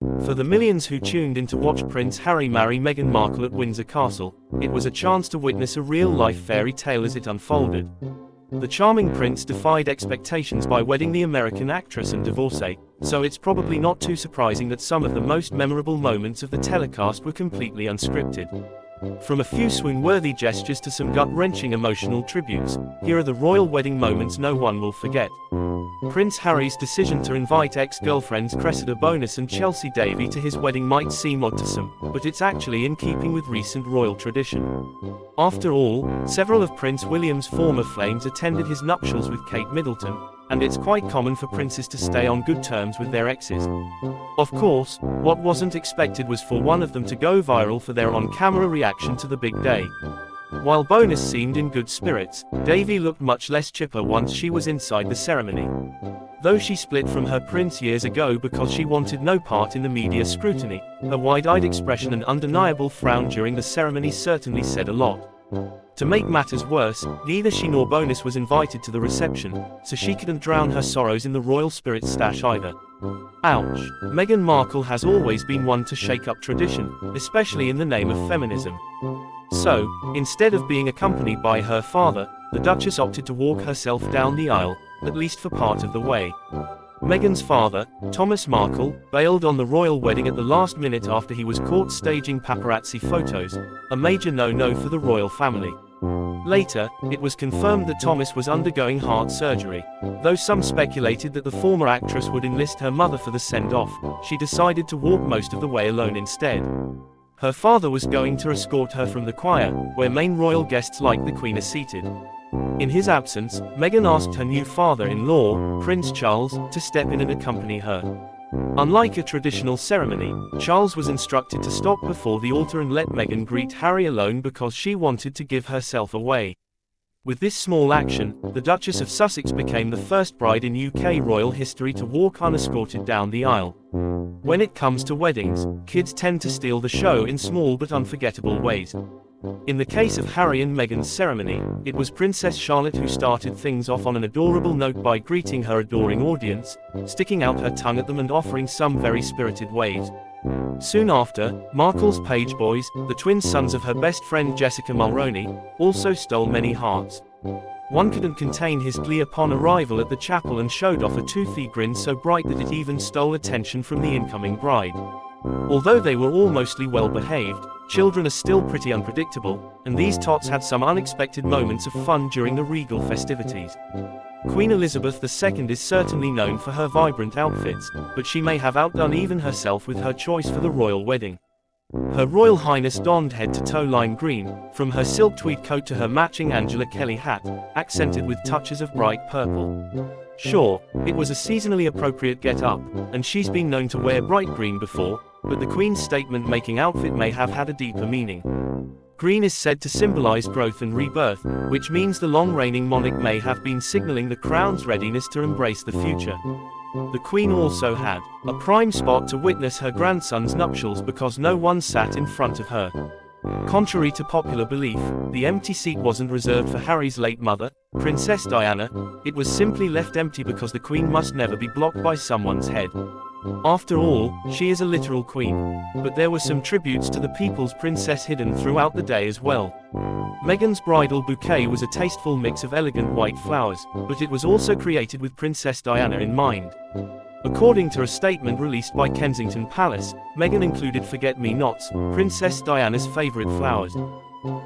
For the millions who tuned in to watch Prince Harry marry Meghan Markle at Windsor Castle, it was a chance to witness a real-life fairy tale as it unfolded. The charming prince defied expectations by wedding the American actress and divorcee, so it's probably not too surprising that some of the most memorable moments of the telecast were completely unscripted. From a few swoon-worthy gestures to some gut-wrenching emotional tributes, here are the royal wedding moments no one will forget. Prince Harry's decision to invite ex-girlfriends Cressida Bonas and Chelsea Davy to his wedding might seem odd to some, but it's actually in keeping with recent royal tradition. After all, several of Prince William's former flames attended his nuptials with Kate Middleton, and it's quite common for princes to stay on good terms with their exes. Of course, what wasn't expected was for one of them to go viral for their on-camera reaction to the big day. While Bonas seemed in good spirits, Davy looked much less chipper once she was inside the ceremony. Though she split from her prince years ago because she wanted no part in the media scrutiny, her wide-eyed expression and undeniable frown during the ceremony certainly said a lot. To make matters worse, neither she nor Bonas was invited to the reception, so she couldn't drown her sorrows in the royal spirit stash either. Ouch. Meghan Markle has always been one to shake up tradition, especially in the name of feminism. So, instead of being accompanied by her father, the Duchess opted to walk herself down the aisle, at least for part of the way. Meghan's father, Thomas Markle, bailed on the royal wedding at the last minute after he was caught staging paparazzi photos, a major no-no for the royal family. Later, it was confirmed that Thomas was undergoing heart surgery. Though some speculated that the former actress would enlist her mother for the send-off, she decided to walk most of the way alone instead. Her father was going to escort her from the choir, where main royal guests like the Queen are seated. In his absence, Meghan asked her new father-in-law, Prince Charles, to step in and accompany her. Unlike a traditional ceremony, Charles was instructed to stop before the altar and let Meghan greet Harry alone because she wanted to give herself away. With this small action, the Duchess of Sussex became the first bride in UK royal history to walk unescorted down the aisle. When it comes to weddings, kids tend to steal the show in small but unforgettable ways. In the case of Harry and Meghan's ceremony, it was Princess Charlotte who started things off on an adorable note by greeting her adoring audience, sticking out her tongue at them and offering some very spirited waves. Soon after, Markle's page boys, the twin sons of her best friend Jessica Mulroney, also stole many hearts. One couldn't contain his glee upon arrival at the chapel and showed off a toothy grin so bright that it even stole attention from the incoming bride. Although they were all mostly well-behaved, children are still pretty unpredictable, and these tots had some unexpected moments of fun during the regal festivities. Queen Elizabeth II is certainly known for her vibrant outfits, but she may have outdone even herself with her choice for the royal wedding. Her Royal Highness donned head-to-toe lime green, from her silk tweed coat to her matching Angela Kelly hat, accented with touches of bright purple. Sure, it was a seasonally appropriate get-up, and she's been known to wear bright green before, but the Queen's statement-making outfit may have had a deeper meaning. Green is said to symbolize growth and rebirth, which means the long-reigning monarch may have been signaling the crown's readiness to embrace the future. The Queen also had a prime spot to witness her grandson's nuptials because no one sat in front of her. Contrary to popular belief, the empty seat wasn't reserved for Harry's late mother, Princess Diana. It was simply left empty because the Queen must never be blocked by someone's head. After all, she is a literal queen. But there were some tributes to the people's princess hidden throughout the day as well. Meghan's bridal bouquet was a tasteful mix of elegant white flowers, but it was also created with Princess Diana in mind. According to a statement released by Kensington Palace, Meghan included forget-me-nots, Princess Diana's favorite flowers.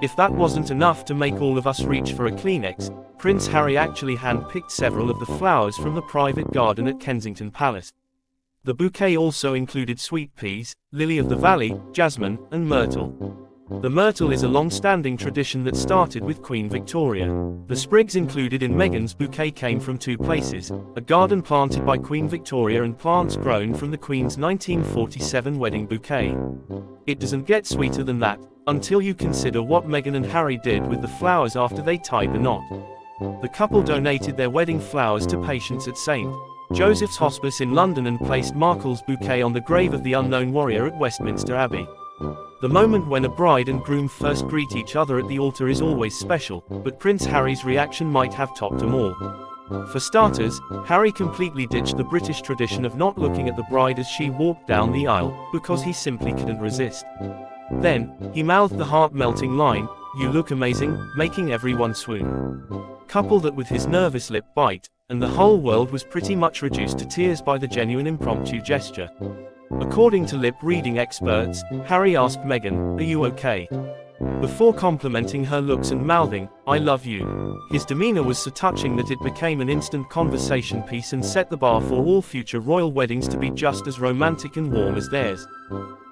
If that wasn't enough to make all of us reach for a Kleenex, Prince Harry actually hand-picked several of the flowers from the private garden at Kensington Palace. The bouquet also included sweet peas, lily of the valley, jasmine, and myrtle. The myrtle is a long-standing tradition that started with Queen Victoria. The sprigs included in Meghan's bouquet came from two places, a garden planted by Queen Victoria and plants grown from the Queen's 1947 wedding bouquet. It doesn't get sweeter than that, until you consider what Meghan and Harry did with the flowers after they tied the knot. The couple donated their wedding flowers to patients at St. Joseph's Hospice in London and placed Markle's bouquet on the grave of the unknown warrior at Westminster Abbey. The moment when a bride and groom first greet each other at the altar is always special, but Prince Harry's reaction might have topped them all. For starters, Harry completely ditched the British tradition of not looking at the bride as she walked down the aisle, because he simply couldn't resist. Then, he mouthed the heart-melting line, "You look amazing," making everyone swoon. Couple that with his nervous lip bite, and the whole world was pretty much reduced to tears by the genuine impromptu gesture. According to lip-reading experts, Harry asked Meghan, "Are you okay?" before complimenting her looks and mouthing, "I love you." His demeanor was so touching that it became an instant conversation piece and set the bar for all future royal weddings to be just as romantic and warm as theirs.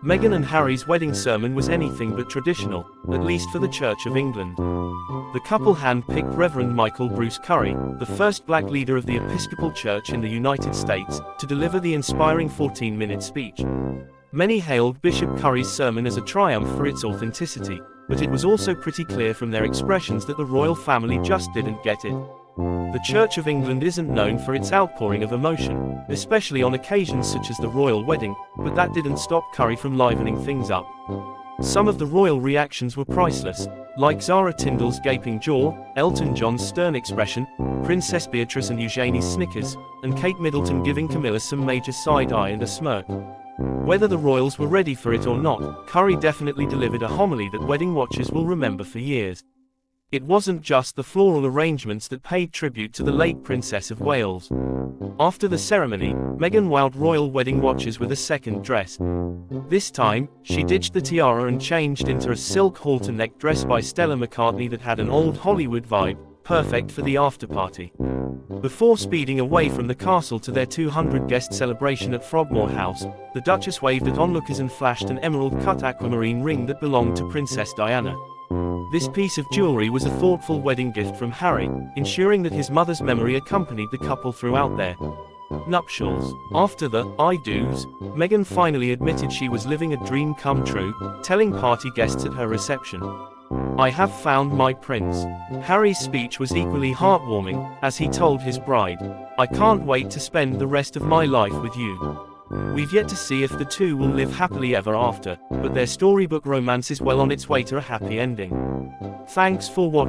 Meghan and Harry's wedding sermon was anything but traditional, at least for the Church of England. The couple hand-picked Reverend Michael Bruce Curry, the first black leader of the Episcopal Church in the United States, to deliver the inspiring 14-minute speech. Many hailed Bishop Curry's sermon as a triumph for its authenticity, but it was also pretty clear from their expressions that the royal family just didn't get it. The Church of England isn't known for its outpouring of emotion, especially on occasions such as the royal wedding, but that didn't stop Curry from livening things up. Some of the royal reactions were priceless, like Zara Tindall's gaping jaw, Elton John's stern expression, Princess Beatrice and Eugenie's snickers, and Kate Middleton giving Camilla some major side-eye and a smirk. Whether the royals were ready for it or not, Curry definitely delivered a homily that wedding watchers will remember for years. It wasn't just the floral arrangements that paid tribute to the late Princess of Wales. After the ceremony, Meghan wowed royal wedding watchers with a second dress. This time, she ditched the tiara and changed into a silk halter-neck dress by Stella McCartney that had an old Hollywood vibe, perfect for the after-party. Before speeding away from the castle to their 200-guest celebration at Frogmore House, the Duchess waved at onlookers and flashed an emerald-cut aquamarine ring that belonged to Princess Diana. This piece of jewelry was a thoughtful wedding gift from Harry, ensuring that his mother's memory accompanied the couple throughout their nuptials. After the "I do's," Meghan finally admitted she was living a dream come true, telling party guests at her reception, "I have found my prince." Harry's speech was equally heartwarming, as he told his bride, "I can't wait to spend the rest of my life with you." We've yet to see if the two will live happily ever after, but their storybook romance is well on its way to a happy ending. Thanks for watching.